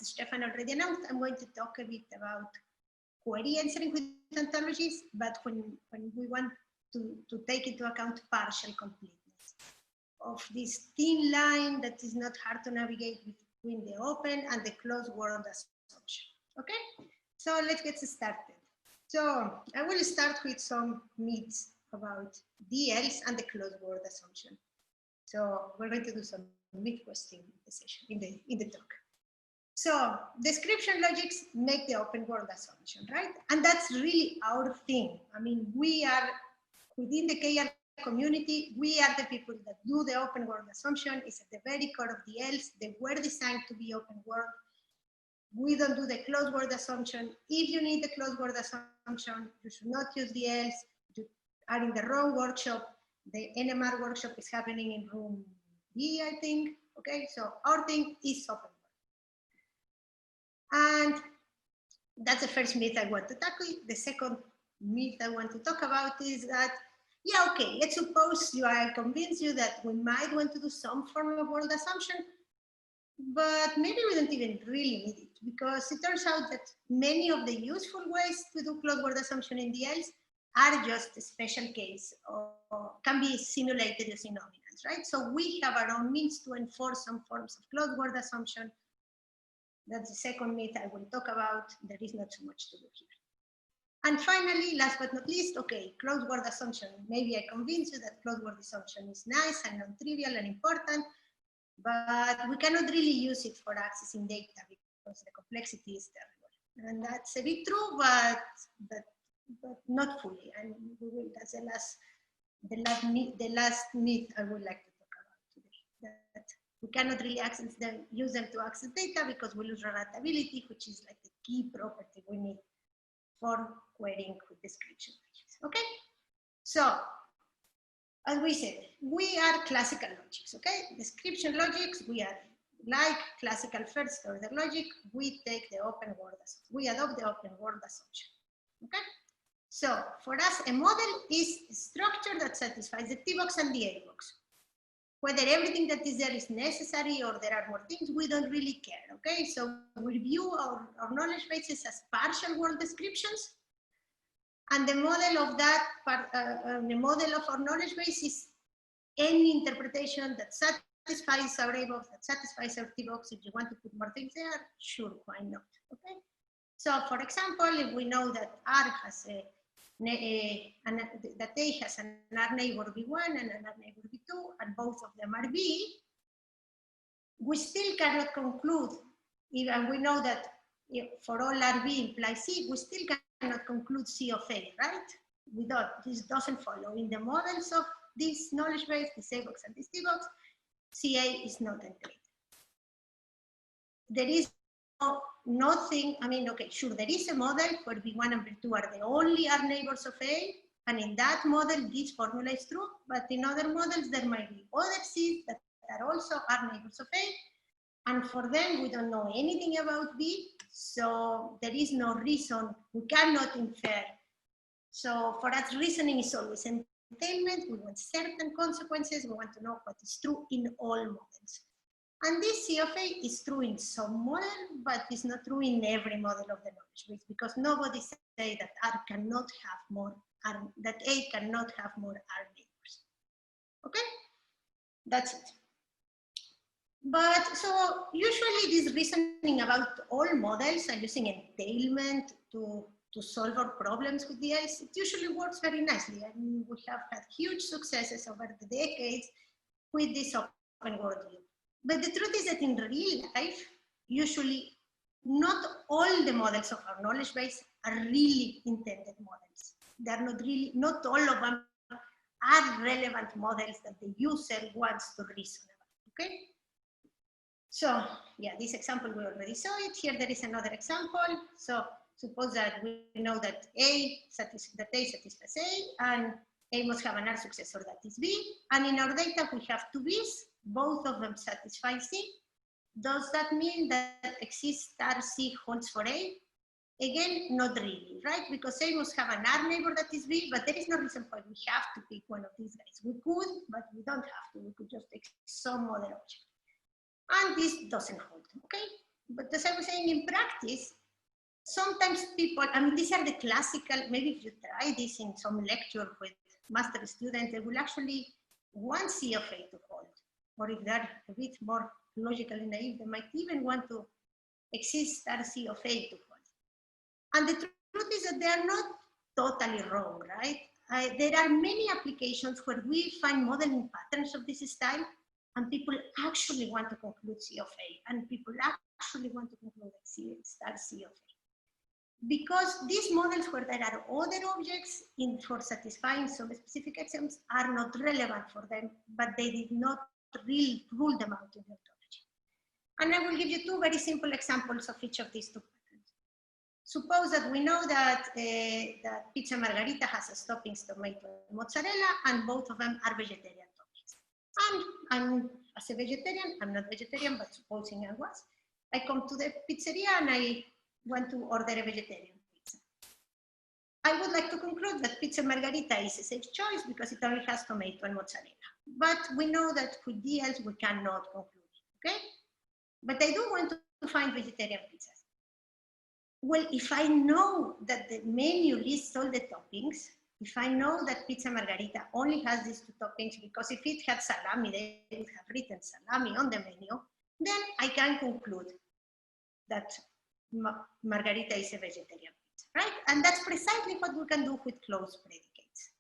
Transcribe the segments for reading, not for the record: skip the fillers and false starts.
Stefan already announced, I'm going to talk a bit about query answering with ontologies, but when we want to take into account partial completeness of this thin line that is not hard to navigate between the open and the closed world assumption. Okay, so let's get started. So I will start with some myths about DLs and the closed world assumption. So we're going to do some myth questing in the session, in the talk. So description logics make the open world assumption, right? And that's really our thing. I mean, we are within the KR community, we are the people that do the open world assumption. It's at the very core of DLs. They were designed to be open world. We don't do the closed world assumption. If you need the closed world assumption, you should not use DLs. You are in the wrong workshop. The NMR workshop is happening in room D, I think. Okay, so our thing is open world. And that's the first myth I want to tackle. The second myth I want to talk about is that, yeah, okay, let's suppose I convince you that we might want to do some form of world assumption, but maybe we don't even really need it, because it turns out that many of the useful ways to do closed world assumption in DLs are just a special case or can be simulated using nominals, right? So we have our own means to enforce some forms of closed world assumption. That's the second myth I will talk about. There is not so much to do here. And finally, last but not least, okay, closed world assumption. Maybe I convince you that closed world assumption is nice and non-trivial and important, but we cannot really use it for accessing data because the complexity is terrible. And that's a bit true, but not fully. And we will, that's the last myth I would like to talk about today. That we cannot really use them to access data because we lose relatability, which is like the key property we need for querying with description logics. Okay, so as we said, we are classical logics. Okay, description logics, we are like classical first order logic. We take the open world assumption. We adopt the open world assumption. Okay, so for us, a model is a structure that satisfies the T box and the A box. Whether everything that is there is necessary or there are more things, we don't really care, okay? So we view our knowledge bases as partial world descriptions, and the model of that, the model of our knowledge base is any interpretation that satisfies our A box, that satisfies our T box. If you want to put more things there, sure, why not, okay? So for example, if we know that R has that A has an R neighbor V1 and an R neighbor V2, and both of them are V, we still cannot conclude, even we know that for all RV implies C, we still cannot conclude C of A, right? This doesn't follow. In the models of this knowledge base, this A box and this T box, CA is not entered. There is nothing, I mean, okay, sure, there is a model where V1 and V2 are the only R neighbors of A, and in that model, this formula is true, but in other models, there might be other Cs that are also R neighbors of A, and for them, we don't know anything about B, so there is no reason, we cannot infer. So for us, reasoning is always entailment. We want certain consequences, we want to know what is true in all models. And this C of A is true in some model, but it's not true in every model of the knowledge base, because nobody say that R cannot have more R, that A cannot have more R neighbors. Okay, that's it. But so usually this reasoning about all models and using entailment to solve our problems with DLs, it usually works very nicely. I mean, we have had huge successes over the decades with this open world view. But the truth is that in real life, usually not all the models of our knowledge base are really intended models. They're not really, not all of them are relevant models that the user wants to reason about, okay? So yeah, this example, we already saw it. Here there is another example. So suppose that we know that A satisfies A, and A must have an R successor that is B, and in our data we have two Bs, both of them satisfy C. Does that mean that exists star C holds for A? Again, not really, right? Because A must have an R neighbor that is B, but there is no reason why we have to pick one of these guys. We could, but we don't have to. We could just take some other object. And this doesn't hold, okay? But as I was saying, in practice, sometimes people, I mean, these are the classical, maybe if you try this in some lecture with master students, they will actually want C of A to hold. Or if they're a bit more logically naive, they might even want to exist star C of A to hold. And the truth is that they are not totally wrong, right? There are many applications where we find modeling patterns of this style, and people actually want to conclude C of A, and people actually want to conclude star C of A. Because these models where there are other objects for satisfying some specific axioms are not relevant for them, but they did not really rule them out in the ontology. And I will give you two very simple examples of each of these two patterns. Suppose that we know that, that pizza margarita has as toppings tomato and mozzarella, and both of them are vegetarian toppings. And as a vegetarian, I'm not vegetarian, but supposing I was, I come to the pizzeria and I want to order a vegetarian pizza. I would like to conclude that pizza margarita is a safe choice because it only has tomato and mozzarella. But we know that with DLs we cannot conclude, okay? But I do want to find vegetarian pizzas. Well, if I know that the menu lists all the toppings, if I know that pizza margarita only has these two toppings, because if it had salami, they would have written salami on the menu, then I can conclude that margarita is a vegetarian pizza, right? And that's precisely what we can do with closed predicates.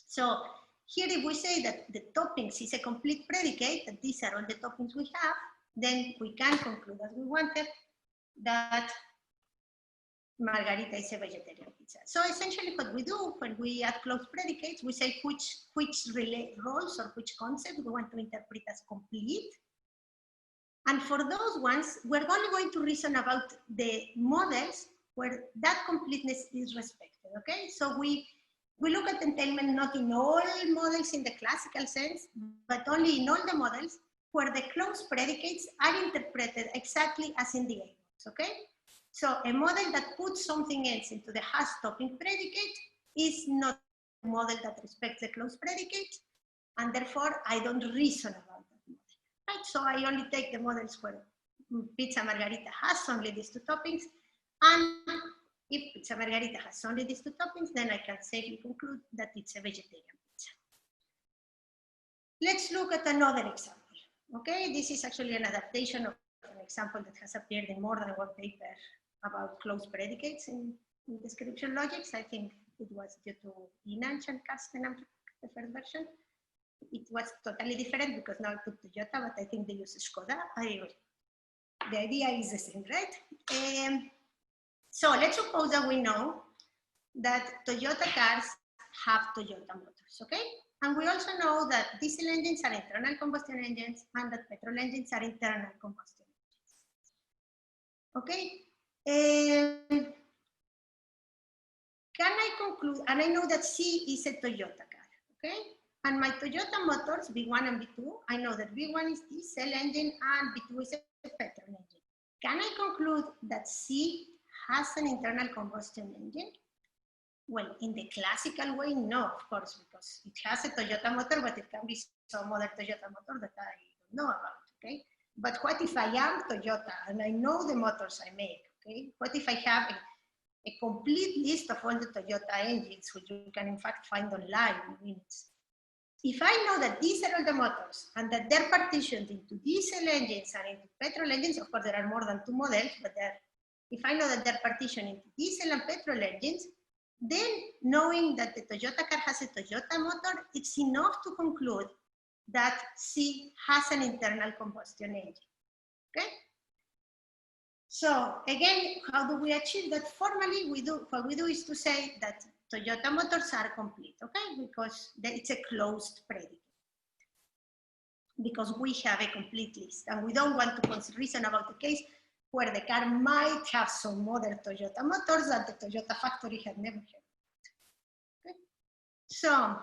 So here, if we say that the toppings is a complete predicate, that these are all the toppings we have, then we can conclude as we wanted that margarita is a vegetarian pizza. So essentially what we do when we add closed predicates, we say which roles or which concepts we want to interpret as complete. And for those ones, we're only going to reason about the models where that completeness is respected, okay? So we look at entailment not in all models in the classical sense, but only in all the models where the closed predicates are interpreted exactly as in the A models, okay? So a model that puts something else into the has topping predicate is not a model that respects the closed predicate, and therefore I don't reason about that model, right? So I only take the models where pizza margarita has only these two toppings, and if pizza margarita has only these two toppings, then I can safely conclude that it's a vegetarian pizza. Let's look at another example. Okay, this is actually an adaptation of an example that has appeared in more than one paper about closed predicates in description logics. I think it was due to Inanch and Kastenem, the first version. It was totally different because now it took Toyota, but I think they use Skoda. Anyway, the idea is the same, right? So let's suppose that we know that Toyota cars have Toyota motors, okay? And we also know that diesel engines are internal combustion engines and that petrol engines are internal combustion engines. Okay? Can I conclude, and I know that C is a Toyota car, okay? And my Toyota motors, V1 and V2, I know that V1 is diesel engine and V2 is a petrol engine. Can I conclude that C has an internal combustion engine? Well, in the classical way, no, of course, because it has a Toyota motor, but it can be some other Toyota motor that I don't know about, okay? But what if I am Toyota and I know the motors I make, okay? What if I have a complete list of all the Toyota engines, which you can in fact find online in minutes? If I know that these are all the motors and that they're partitioned into diesel engines and into petrol engines, of course there are more than two models, but if I know that they're partitioned into diesel and petrol engines, then knowing that the Toyota car has a Toyota motor, it's enough to conclude that C has an internal combustion engine, okay? So again, how do we achieve that? Formally, what we do is to say that Toyota motors are complete, okay? Because it's a closed predicate. Because we have a complete list and we don't want to reason about the case where the car might have some other Toyota motors that the Toyota factory had never had. Okay? So,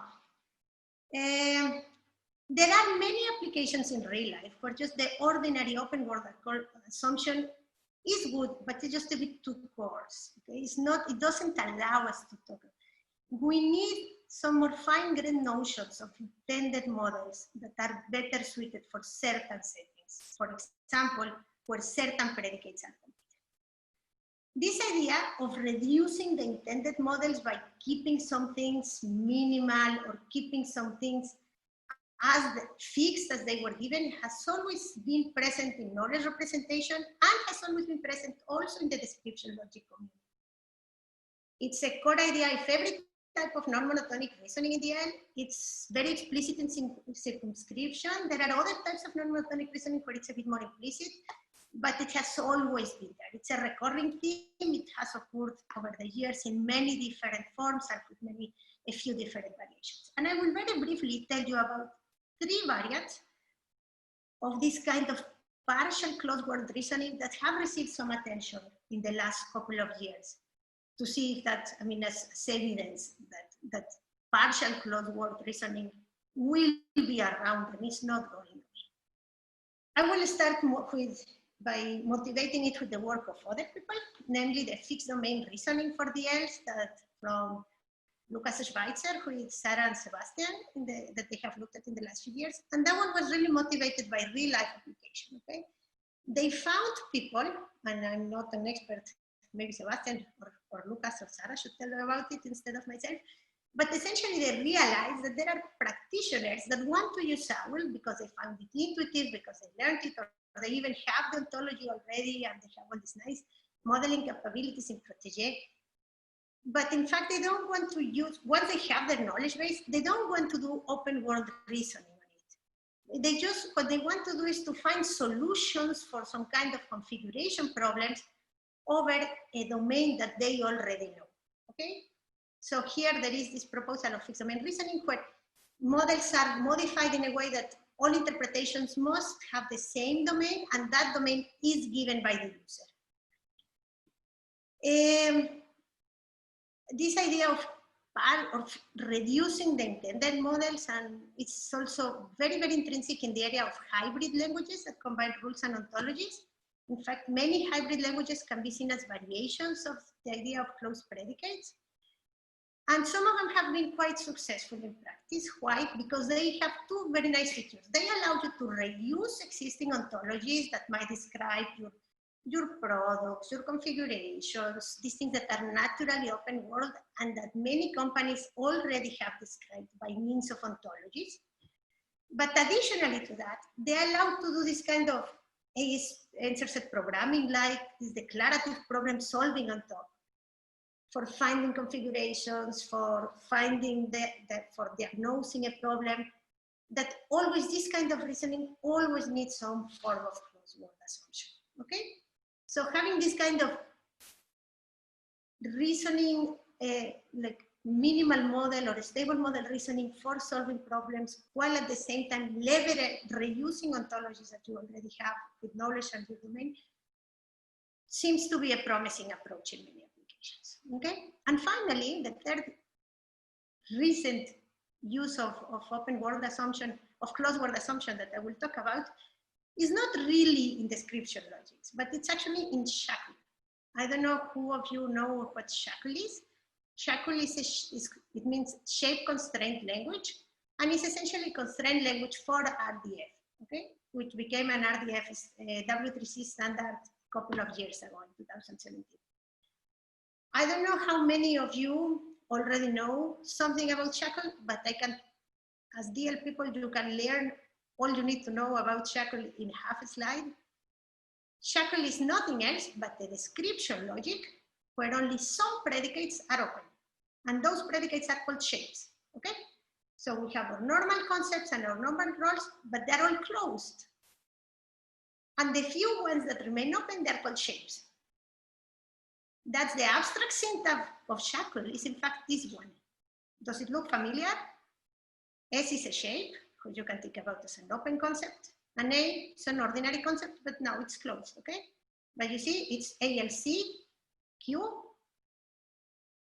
there are many applications in real life where just the ordinary open world assumption is good, but it's just a bit too coarse. Okay? It doesn't allow us to talk. We need some more fine-grained notions of intended models that are better suited for certain settings. For example, where certain predicates are computed. This idea of reducing the intended models by keeping some things minimal or keeping some things as fixed as they were given has always been present in knowledge representation and has always been present also in the description logic community. It's a core idea of every type of non-monotonic reasoning in the end. It's very explicit in circumscription. There are other types of non-monotonic reasoning where it's a bit more implicit, but it has always been there. It's a recurring theme. It has occurred over the years in many different forms and with a few different variations. And I will very briefly tell you about 3 variants of this kind of partial closed word reasoning that have received some attention in the last couple of years, to see if that, I mean, as evidence that partial closed word reasoning will be around and is not going away. I will start by motivating it with the work of other people, namely the fixed domain reasoning for DLs that from Lucas Schweitzer, who is Sarah and Sebastian, that they have looked at in the last few years. And that one was really motivated by real life application, okay? They found people, and I'm not an expert, maybe Sebastian or Lucas or Sarah should tell them about it instead of myself. But essentially they realized that there are practitioners that want to use OWL because they found it intuitive, because they learned it, or they even have the ontology already and they have all these nice modeling capabilities in Protégé. But in fact, they don't want to use, once they have their knowledge base, they don't want to do open world reasoning on it. They just, what they want to do is to find solutions for some kind of configuration problems over a domain that they already know, okay? So here there is this proposal of fixed domain reasoning where models are modified in a way that all interpretations must have the same domain and that domain is given by the user. This idea of reducing the intended models, and it's also very, very intrinsic in the area of hybrid languages that combine rules and ontologies. In fact, many hybrid languages can be seen as variations of the idea of closed predicates. And some of them have been quite successful in practice. Why? Because they have 2 very nice features. They allow you to reuse existing ontologies that might describe your products, your configurations, these things that are naturally open world and that many companies already have described by means of ontologies. But additionally to that, they allow to do this kind of answer set programming, like this declarative problem solving on top, for finding configurations, for finding for diagnosing a problem, that always this kind of reasoning always needs some form of closed word assumption, okay? So having this kind of reasoning, like minimal model or stable model reasoning for solving problems, while at the same time reusing ontologies that you already have with knowledge and your domain, seems to be a promising approach in many applications, okay? And finally, the third recent use of open word assumption, of closed word assumption that I will talk about, is not really in description logics, but it's actually in shackle. I don't know who of you know what shackle is. Shackle it means shape constraint language, and it's essentially constraint language for RDF, okay? Which became an RDF W3C standard a couple of years ago in 2017. I don't know how many of you already know something about shackle, but I can, as DL people, you can learn all you need to know about shackle in half a slide. Shackle is nothing else but the description logic where only some predicates are open. And those predicates are called shapes, okay? So we have our normal concepts and our normal roles, but they're all closed. And the few ones that remain open, they're called shapes. That's the abstract syntax of shackle is in fact this one. Does it look familiar? S is a shape, which you can think about as an open concept. An A is an ordinary concept, but now it's closed, okay? But you see, it's ALC, Q,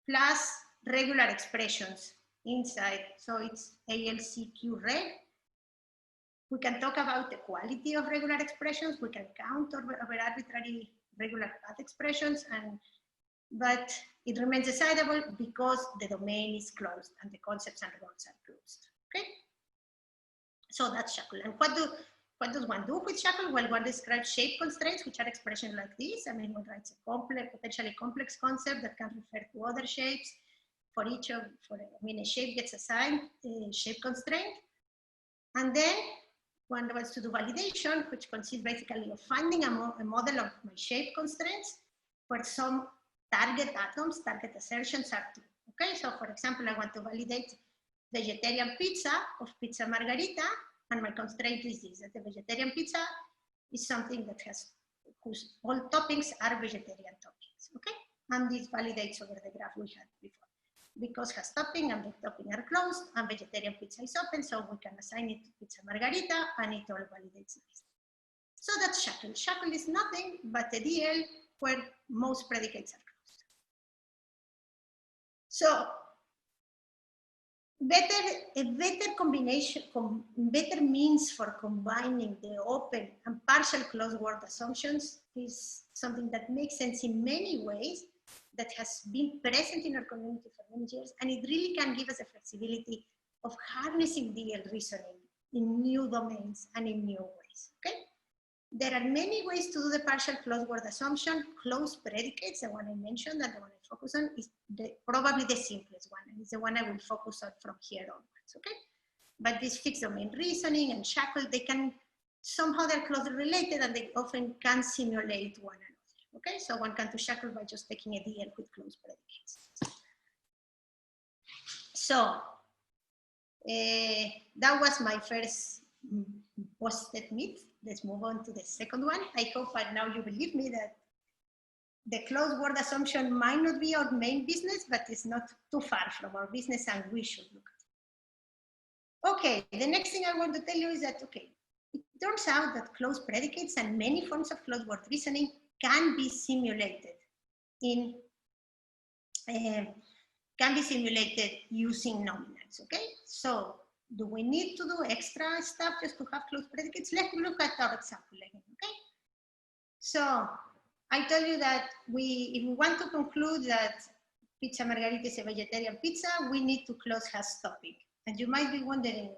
plus regular expressions inside. So it's ALCQ reg. We can talk about the quality of regular expressions. We can count over arbitrary regular path expressions, but it remains decidable because the domain is closed and the concepts and roles are closed, okay? So that's shackle. And what does one do with shackle? Well, one describes shape constraints, which are expressions like this. I mean, one writes a complex, potentially complex concept that can refer to other shapes. For each of, a shape gets assigned a shape constraint. And then one wants to do validation, which consists basically of finding a model of my shape constraints where some target atoms, target assertions are true. Okay, so for example, I want to validate vegetarian pizza of pizza margarita, and my constraint is this, that the vegetarian pizza is something that has, whose all toppings are vegetarian toppings, okay? And this validates over the graph we had before. Because has topping and the topping are closed and vegetarian pizza is open, so we can assign it to pizza margarita and it all validates this. So that's shackle. Shackle is nothing but a DL where most predicates are closed. So a better combination, better means for combining the open and partial closed word assumptions is something that makes sense in many ways, that has been present in our community for many years, and it really can give us a flexibility of harnessing DL reasoning in new domains and in new ways, okay? There are many ways to do the partial closed word assumption. Closed predicates, the one I mentioned and the one I focus on, is probably the simplest one, and it's the one I will focus on from here onwards, okay? But this fixed domain reasoning and shackle, they can, somehow they're closely related and they often can simulate one another. Okay, so one can do shackle by just taking a DL with closed predicates. So that was my first posted myth. Let's move on to the second one. I hope by now you believe me that the closed word assumption might not be our main business, but it's not too far from our business and we should look at it. Okay, the next thing I want to tell you is that, okay, it turns out that closed predicates and many forms of closed word reasoning can be simulated using nominals, okay? So do we need to do extra stuff just to have closed predicates? Let's look at our example again, okay? So I tell you that if we want to conclude that pizza margarita is a vegetarian pizza, we need to close has topping. And you might be wondering,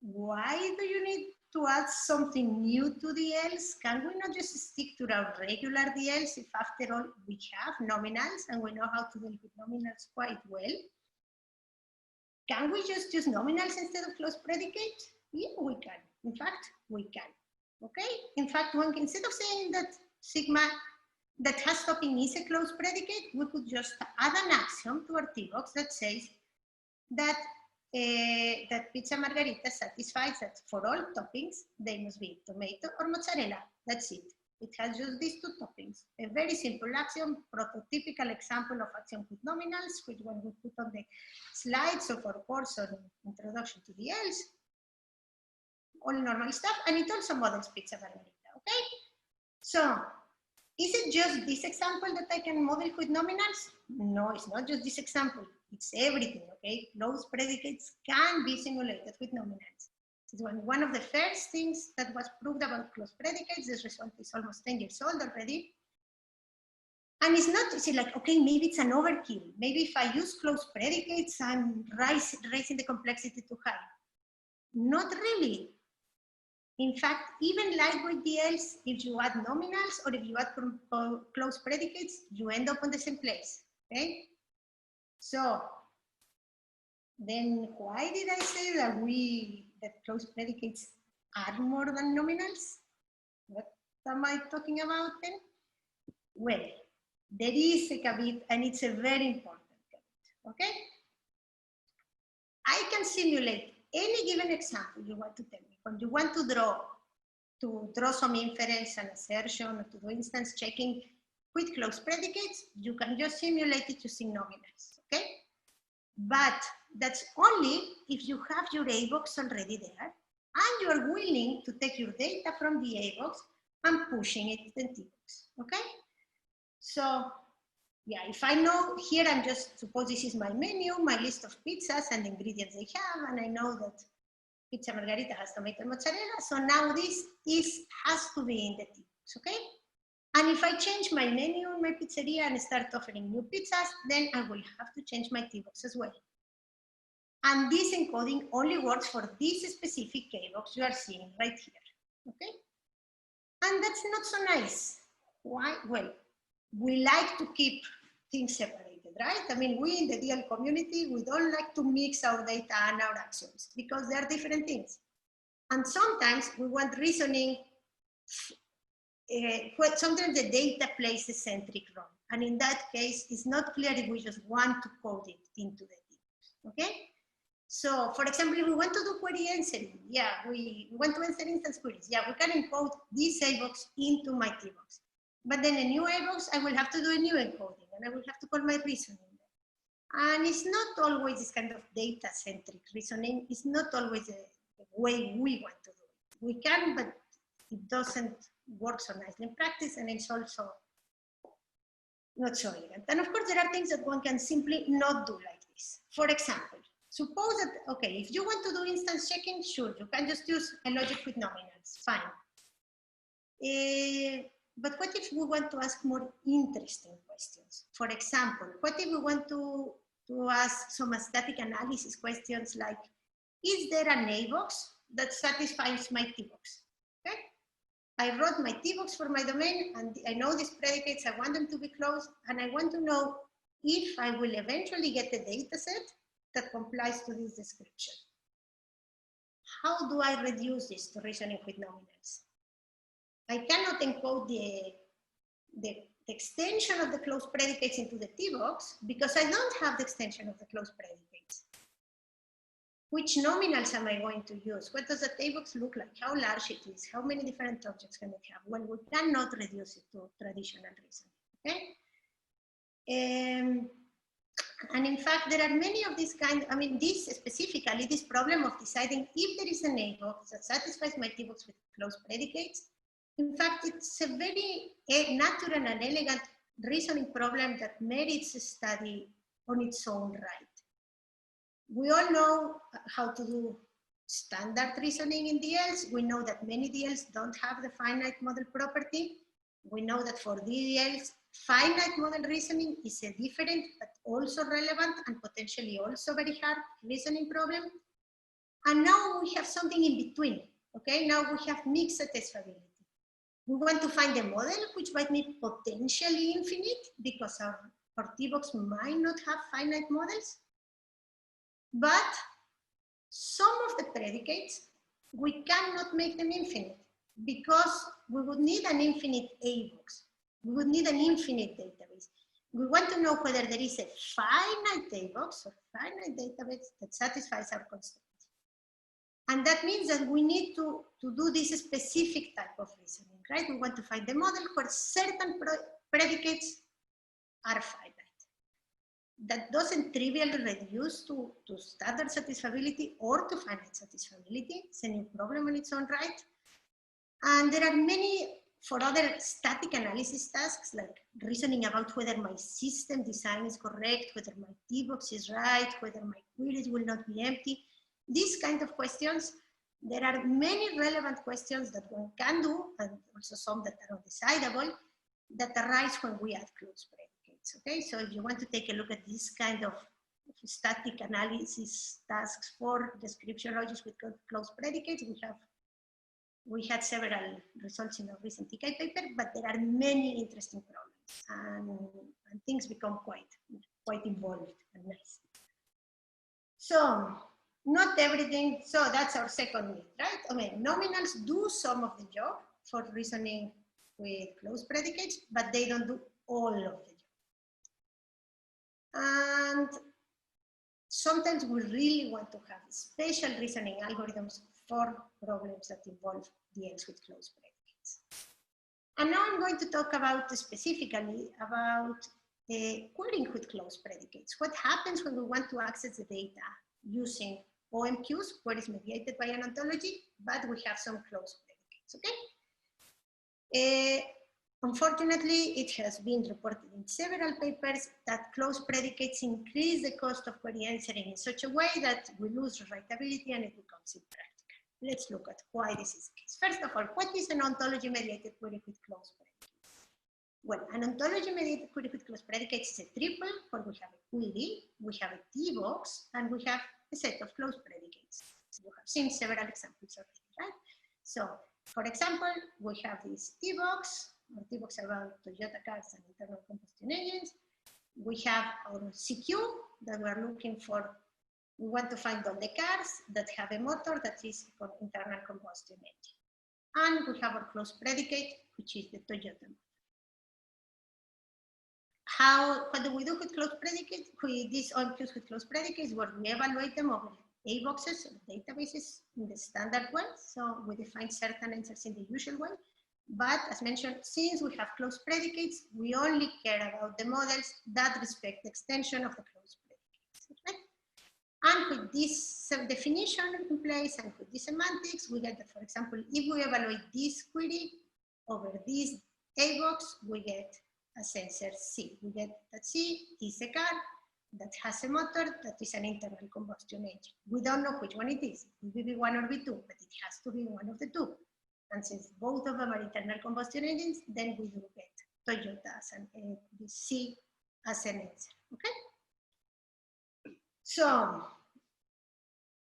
why do you need to add something new to DLs? Can we not just stick to our regular DLs if after all we have nominals and we know how to deal with nominals quite well? Can we just use nominals instead of closed predicate? Yeah, we can. In fact, we can. Okay? In fact, one can, instead of saying that sigma that has topping is a closed predicate, we could just add an axiom to our T-box that says that that pizza margarita satisfies that for all toppings, they must be tomato or mozzarella. That's it. It has just these two toppings. A very simple axiom, prototypical example of axiom with nominals, which one we put on the slides of our course on introduction to DLs. All normal stuff, and it also models pizza margarita, okay? So, is it just this example that I can model with nominals? No, it's not just this example. It's everything, okay? Closed predicates can be simulated with nominals. It's one of the first things that was proved about closed predicates. This result is almost 10 years old already. And it's not, it's like, okay, maybe it's an overkill. Maybe if I use closed predicates, I'm raising the complexity too high. Not really. In fact, even lightweight DLs, if you add nominals or if you add closed predicates, you end up on the same place, okay? So then why did I say that closed predicates are more than nominals? What am I talking about then? Well, there is a caveat, and it's a very important caveat, okay? I can simulate any given example you want to tell me. When you want to draw some inference and assertion or to do instance checking with closed predicates, you can just simulate it using nominals, okay? But that's only if you have your A-box already there and you are willing to take your data from the A-box and pushing it to the T-box, okay? So yeah, if I know here, I'm just, suppose this is my menu, my list of pizzas and the ingredients they have, and I know that pizza margarita has tomato and mozzarella, so now this has to be in the T-box, okay? And if I change my menu in my pizzeria and start offering new pizzas, then I will have to change my T-box as well. And this encoding only works for this specific K-box you are seeing right here, okay? And that's not so nice. Why? Well, we like to keep things separated, right? I mean, we in the DL community, we don't like to mix our data and our actions because they are different things. And sometimes we want reasoning, sometimes the data plays a centric role. And in that case, it's not clear if we just want to code it into the team, okay? So, for example, if we want to do query answering, yeah, we want to answer instance queries. Yeah, we can encode this A-box into my T-box. But then a new A-box, I will have to do a new encoding, and I will have to call my reasoning. And it's not always this kind of data-centric reasoning. It's not always the way we want to do it. We can, but it doesn't work so nicely in practice, and it's also not so elegant. And of course, there are things that one can simply not do like this. For example, suppose that, okay, if you want to do instance checking, sure, you can just use a logic with nominals, fine. But what if we want to ask more interesting questions? For example, what if we want to ask some static analysis questions like, is there an A-box that satisfies my T-box? Okay? I wrote my T-box for my domain, and I know these predicates, I want them to be closed, and I want to know if I will eventually get a data set that complies to this description. How do I reduce this to reasoning with nominals? I cannot encode the extension of the closed predicates into the T-box because I don't have the extension of the closed predicates. Which nominals am I going to use? What does the T-box look like? How large it is? How many different objects can it have? Well, we cannot reduce it to traditional reasoning, okay? And in fact, there are many of these kind, I mean, this specifically, this problem of deciding if there is an A-box that satisfies my T-box with closed predicates. In fact, it's a very natural and elegant reasoning problem that merits a study on its own right. We all know how to do standard reasoning in DLs. We know that many DLs don't have the finite model property. We know that for DLs, finite model reasoning is a different but also relevant and potentially also very hard reasoning problem. And now we have something in between, okay? Now we have mixed satisfiability. We want to find a model which might be potentially infinite because our T-box might not have finite models. But some of the predicates, we cannot make them infinite because we would need an infinite A-box. We would need an infinite database. We want to know whether there is a finite A-box or finite database that satisfies our constraints. And that means that we need to do this specific type of reasoning, right? We want to find a model where certain predicates are finite. That doesn't trivially reduce to standard satisfiability or to finite satisfiability. It's a new problem on its own right. And there are many for other static analysis tasks, like reasoning about whether my system design is correct, whether my T-box is right, whether my queries will not be empty. These kind of questions, there are many relevant questions that one can do, and also some that are undecidable, that arise when we add closed predicates, okay? So if you want to take a look at this kind of static analysis tasks for description logics with closed predicates, we had several results in a recent TK paper, but there are many interesting problems, and things become quite involved and nice. So, not everything, so that's our second myth, right? Okay, nominals do some of the job for reasoning with closed predicates, but they don't do all of the job. And sometimes we really want to have special reasoning algorithms for problems that involve DLs with closed predicates. And now I'm going to talk about specifically about querying with closed predicates. What happens when we want to access the data using OMQs, queries mediated by an ontology, but we have some closed predicates, okay? Unfortunately, it has been reported in several papers that closed predicates increase the cost of query answering in such a way that we lose rewritability and it becomes impractical. Let's look at why this is the case. First of all, what is an ontology-mediated query with closed predicates? Well, an ontology-mediated query with closed predicates is a triple where we have a query, we have a T-box, and we have a set of closed predicates. You have seen several examples already, right? So, for example, we have this T-box, or T-box about Toyota cars and internal combustion engines. We have our CQ that we're looking for. We want to find all the cars that have a motor that is an internal combustion engine. And we have our closed predicate, which is the Toyota motor. What do we do with closed predicates? With these OMQs with closed predicates, where we evaluate them over A boxes or databases in the standard way. So we define certain answers in the usual way. But as mentioned, since we have closed predicates, we only care about the models that respect the extension of the closed predicates. Okay? And with this definition in place and with these semantics, we get that, for example, if we evaluate this query over this A box, we get a sensor C. We get that C is a car that has a motor that is an internal combustion engine. We don't know which one it is. It will be one or B2, but it has to be one of the two. And since both of them are internal combustion engines, then we do get Toyota as the C as an answer. Okay? So,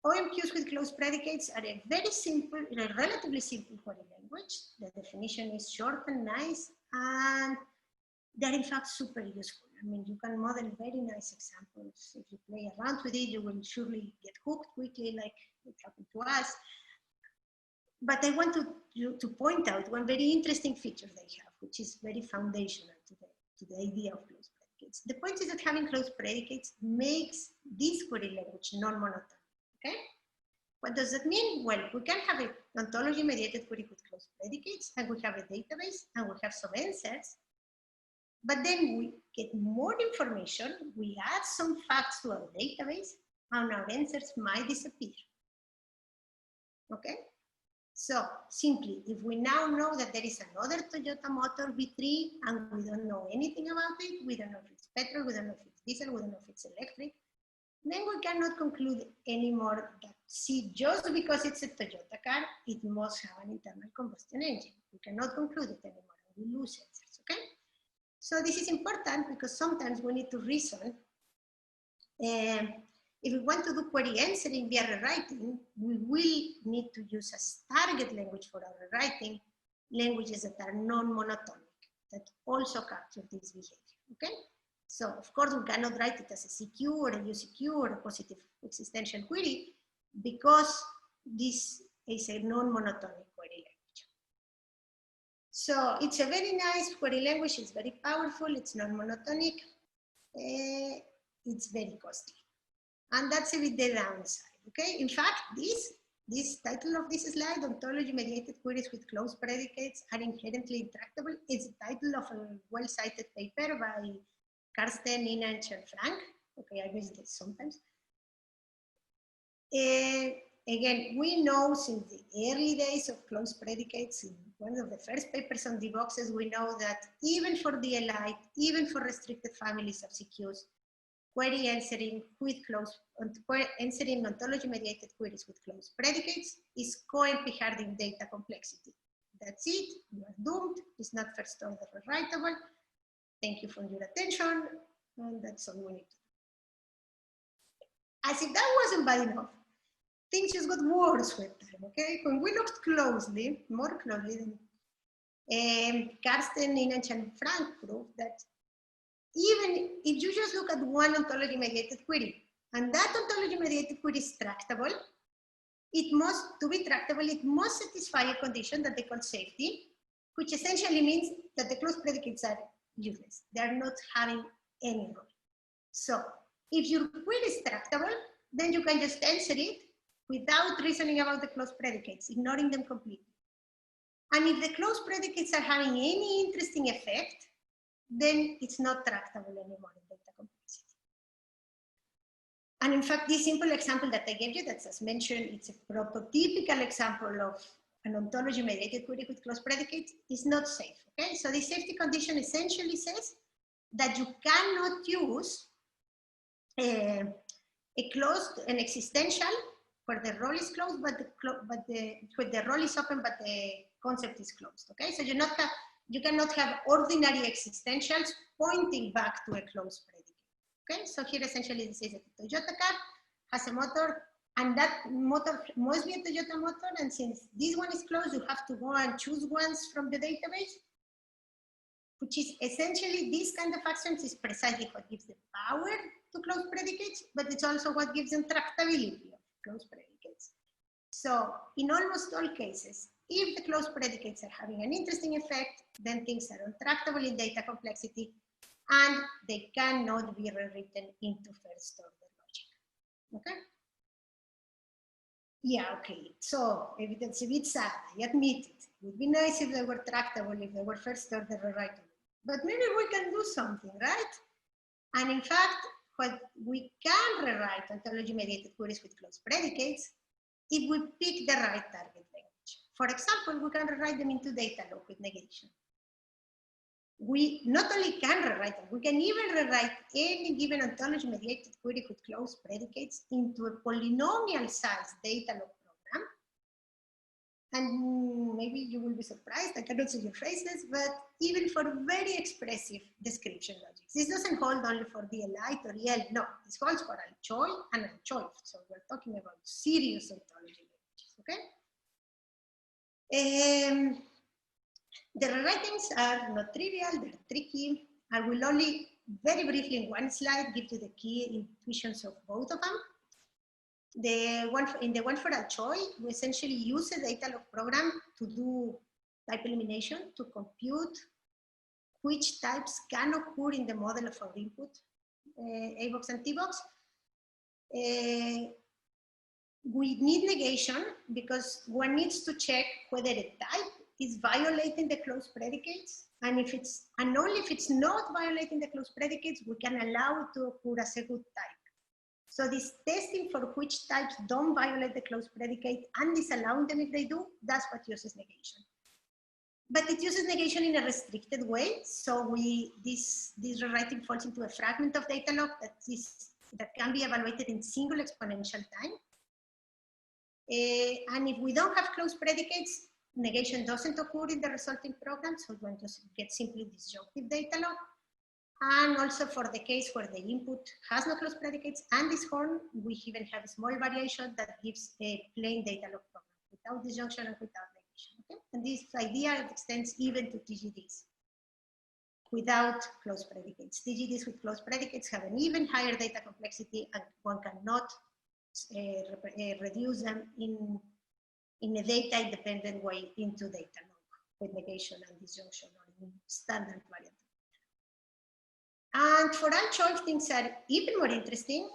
OMQs with closed predicates are a very simple, a relatively simple query language. The definition is short and nice, and they're in fact super useful. I mean, you can model very nice examples. If you play around with it, you will surely get hooked quickly, like it happened to us. But I want to point out one very interesting feature they have, which is very foundational to the idea of closed predicates. The point is that having closed predicates makes this query language non-monotonic. Okay? What does that mean? Well, we can have an ontology-mediated query with closed predicates, and we have a database, and we have some answers. But then we get more information, we add some facts to our database, and our answers might disappear. Okay? So simply, if we now know that there is another Toyota motor V3 and we don't know anything about it, we don't know if it's petrol, we don't know if it's diesel, we don't know if it's electric, then we cannot conclude anymore that C, just because it's a Toyota car, it must have an internal combustion engine. We cannot conclude it anymore, we lose answers, okay? So this is important because sometimes we need to reason. If we want to do query answering via rewriting, we will need to use as target language for our rewriting languages that are non-monotonic, that also capture this behavior, okay? So of course we cannot write it as a CQ or a UCQ or a positive existential query because this is a non-monotonic query language. So it's a very nice query language, it's very powerful, it's non-monotonic, it's very costly. And that's a bit the downside, okay? In fact, this title of this slide, Ontology-Mediated Queries with Closed Predicates are inherently intractable. It's the title of a well-cited paper by Karsten, Inanch, and Frank. Okay, I miss this sometimes. Again, we know since the early days of closed predicates, in one of the first papers on D-boxes, we know that even for DLI, even for restricted families of CQs, query answering with answering ontology-mediated queries with closed predicates is co-empiharding data complexity. That's it, you are doomed, it's not first order rewritable. Thank you for your attention, and that's all we need to do. As if that wasn't bad enough, things just got worse with time, okay? When we looked closely, more closely, Karsten, Inanch, and Frank proved that even if you just look at one ontology-mediated query, and that ontology-mediated query is tractable, it must, to be tractable, it must satisfy a condition that they call safety, which essentially means that the closed predicates are useless. They are not having any role. So if your query is tractable, then you can just answer it without reasoning about the closed predicates, ignoring them completely. And if the closed predicates are having any interesting effect, then it's not tractable anymore in data complexity. And in fact, this simple example that I gave you, that's as mentioned, it's a prototypical example of an ontology-mediated query with closed predicates, is not safe, okay? So the safety condition essentially says that you cannot use an existential where the role is closed, where the role is open, but the concept is closed, okay? So you cannot have ordinary existentials pointing back to a closed predicate. Okay, so here essentially this is a Toyota car has a motor, and that motor must be a Toyota motor, and since this one is closed, you have to go and choose ones from the database, which is essentially this kind of actions is precisely what gives the power to close predicates, but it's also what gives them tractability of close predicates. So in almost all cases, if the closed predicates are having an interesting effect, then things are untractable in data complexity, and they cannot be rewritten into first order logic. Okay? Yeah, okay. So it's a bit sad, I admit it. It would be nice if they were tractable, if they were first order rewritable. But maybe we can do something, right? And in fact, what we can rewrite ontology-mediated queries with closed predicates if we pick the right target language. For example, we can rewrite them into Datalog with negation. We not only can rewrite them, we can even rewrite any given ontology-mediated query with closed predicates into a polynomial-sized Datalog program. And maybe you will be surprised, I cannot see your faces, but even for very expressive description logics. This doesn't hold only for DLI or EL, no, this holds for Alchoy and Alchoy. So we're talking about serious ontology languages, okay? The rewritings are not trivial, they're tricky. I will only very briefly in one slide give you the key intuitions of both of them. In the one for Alchoy, we essentially use a Datalog program to do type elimination, to compute which types can occur in the model of our input, A-box and T-box. We need negation because one needs to check whether a type is violating the closed predicates, and only if it's not violating the closed predicates, we can allow it to occur as a good type. So this testing for which types don't violate the closed predicate and disallowing them if they do, that's what uses negation. But it uses negation in a restricted way. So this rewriting falls into a fragment of Datalog that can be evaluated in single exponential time. And if we don't have closed predicates, negation doesn't occur in the resulting program, so one just gets simply disjunctive Datalog. And also for the case where the input has no closed predicates and is horn, we even have a small variation that gives a plain Datalog program without disjunction and without negation. Okay? And this idea extends even to TGDs without closed predicates. TGDs with closed predicates have an even higher data complexity, and one cannot reduce them in a data-independent way into Datalog with negation and disjunction or in standard variant. And for Alchoy, things are even more interesting.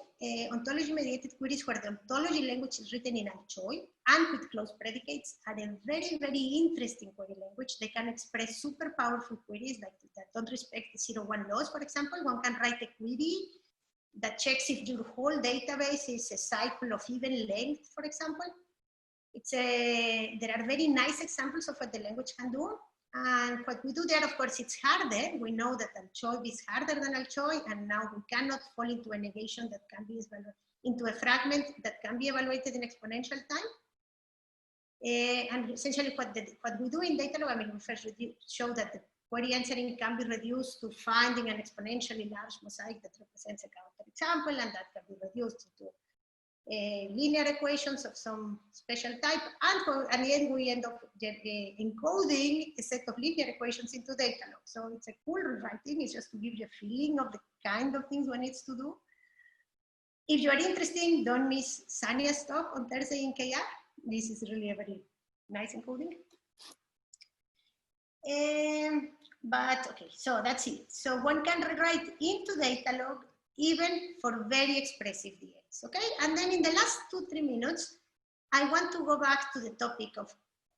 Ontology-mediated queries where the ontology language is written in Alchoy and with closed predicates are a very, very interesting query language. They can express super powerful queries that don't respect the 0-1 laws, for example. One can write a query that checks if your whole database is a cycle of even length, for example. There are very nice examples of what the language can do. And what we do there, of course, it's harder. We know that Alchoy is harder than Alchoy, and now we cannot fall into a negation that can be into a fragment that can be evaluated in exponential time. And essentially what we do in Datalog, I mean, we first show that the query answering can be reduced to finding an exponentially large mosaic that represents a counterexample, and that can be reduced to linear equations of some special type, and at the end we end up encoding a set of linear equations into Datalog. So it's a cool rewriting. It's just to give you a feeling of the kind of things one needs to do. If you are interested, don't miss Sania's talk on Thursday in KR. This is really a very nice encoding. But okay, so that's it. So one can rewrite into Datalog even for very expressive DLs, okay? And then in the last 2-3 minutes, I want to go back to the topic of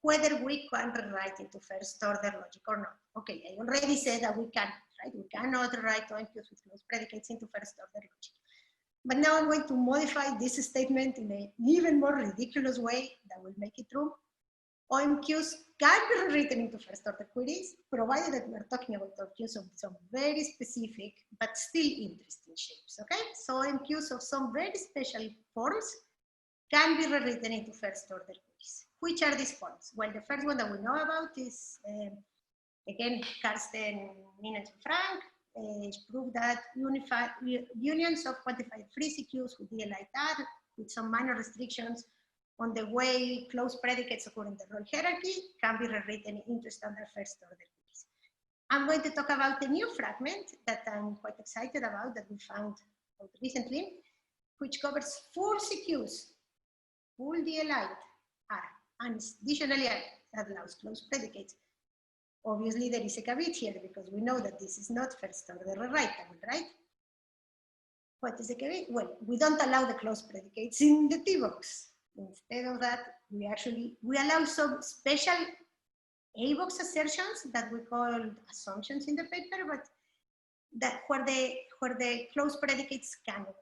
whether we can rewrite into first order logic or not. Okay, I already said that we can, right? We cannot write OMQs with closed predicates into first order logic. But now I'm going to modify this statement in an even more ridiculous way that will make it true. OMQs can be rewritten into first order queries, provided that we're talking about OMQs of some very specific but still interesting shapes, okay? So OMQs of some very special forms can be rewritten into first order queries. Which are these forms? Well, the first one that we know about is, again, Karsten, Nines, and Frank prove that unions of quantified free CQs with DLI with some minor restrictions on the way closed predicates occur in the role hierarchy, can be rewritten into standard first order queries. I'm going to talk about a new fragment that I'm quite excited about that we found out recently, which covers full CQs, full DLI, R, and additionally allows closed predicates. Obviously, there is a caveat here because we know that this is not first order rewritable, right? What is the caveat? Well, we don't allow the closed predicates in the T-box. Instead of that, we allow some special A-box assertions that we call assumptions in the paper, but that where the closed predicates can occur.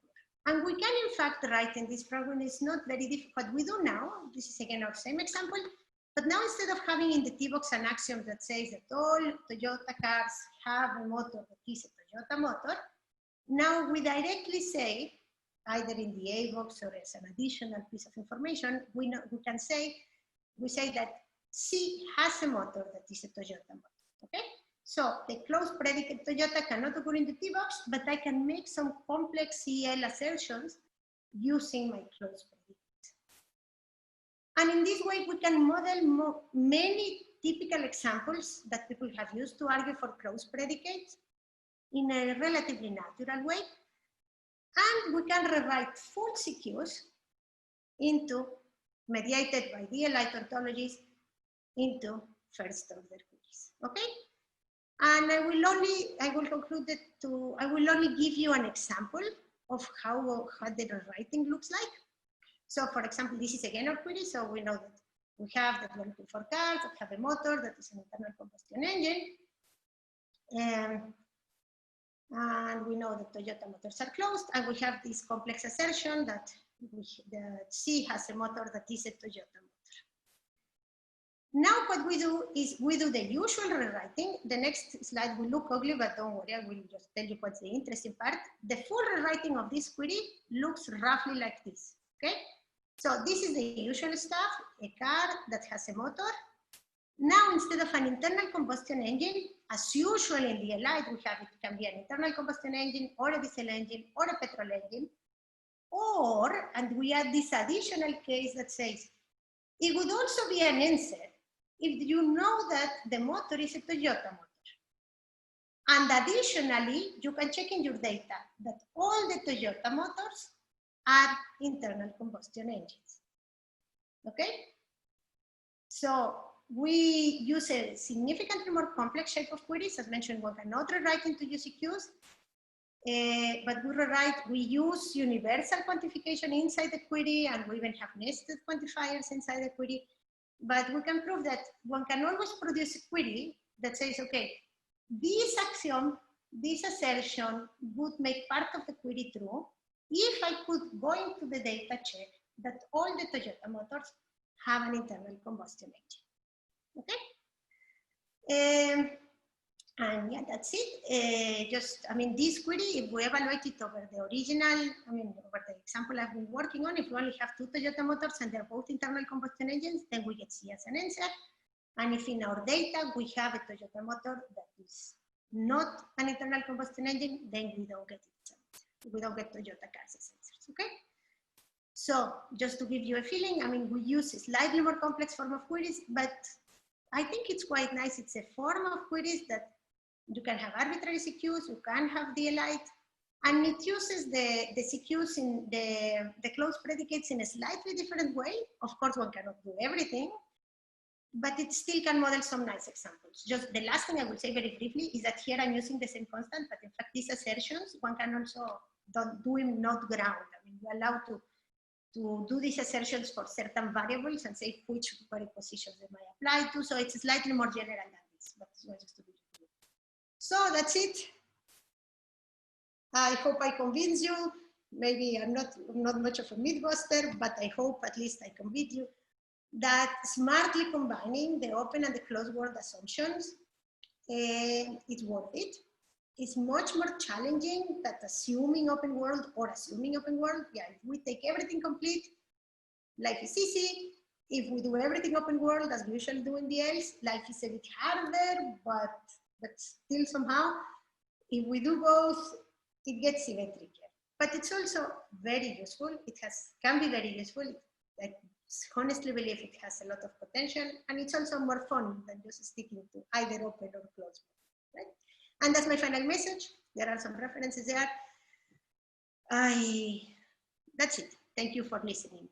And we can, in fact, write in this fragment. It's not very difficult. What we do now, this is again our same example, but now instead of having in the T-box an axiom that says that all Toyota cars have a motor that is a Toyota motor, now we directly say, either in the A-box or as an additional piece of information, we say that C has a motor that is a Toyota motor, okay? So the closed predicate Toyota cannot occur in the T-box, but I can make some complex CL assertions using my closed predicates. And in this way, we can model many typical examples that people have used to argue for closed predicates in a relatively natural way. And we can rewrite full CQs into, mediated by DLI tautologies, into first order queries, okay? And I will only give you an example of how the rewriting looks like. So for example, this is again our query. So we know that we have that we're looking for cars that have a motor that is an internal combustion engine. And we know that Toyota motors are closed, and we have this complex assertion that C has a motor that is a Toyota motor. Now what we do is we do the usual rewriting. The next slide will look ugly, but don't worry, I will just tell you what's the interesting part. The full rewriting of this query looks roughly like this, okay? So this is the usual stuff, a car that has a motor. Now, instead of an internal combustion engine, as usual in the DLI, we have it can be an internal combustion engine or a diesel engine or a petrol engine, or, and we add this additional case that says, it would also be an answer if you know that the motor is a Toyota motor. And additionally, you can check in your data that all the Toyota motors are internal combustion engines, okay? So we use a significantly more complex shape of queries. As mentioned, one cannot rewrite into UCQs, but we use universal quantification inside the query, and we even have nested quantifiers inside the query. But we can prove that one can always produce a query that says, okay, this axiom, this assertion would make part of the query true if I could go into the data check that all the Toyota motors have an internal combustion engine. Okay? And yeah, that's it. This query, if we evaluate it over the original, over the example I've been working on, if we only have two Toyota motors and they're both internal combustion engines, then we get C as an answer. And if in our data we have a Toyota motor that is not an internal combustion engine, then we don't get it. We don't get Toyota cars as answers, okay? So just to give you a feeling, we use a slightly more complex form of queries, but I think it's quite nice. It's a form of queries that you can have arbitrary CQs, you can have DLI, and it uses the CQs in the closed predicates in a slightly different way. Of course, one cannot do everything, but it still can model some nice examples. Just the last thing I will say very briefly is that here I'm using the same constant, but in fact, these assertions, one can also do in not ground. We're allowed to do these assertions for certain variables and say which query positions they might apply to. So it's slightly more general than this, but this was just to be clear. So that's it. I hope I convince you. Maybe I'm not much of a mythbuster, but I hope at least I convince you that smartly combining the open and the closed world assumptions is worth it. It's much more challenging than assuming open world or assuming open world. Yeah, if we take everything complete, life is easy. If we do everything open world, as we usually do in DLs, life is a bit harder, but still somehow, if we do both, it gets even trickier. but it's also very useful. It can be very useful. I honestly believe it has a lot of potential, and it's also more fun than just sticking to either open or closed, right? And that's my final message. There are some references there. That's it. Thank you for listening.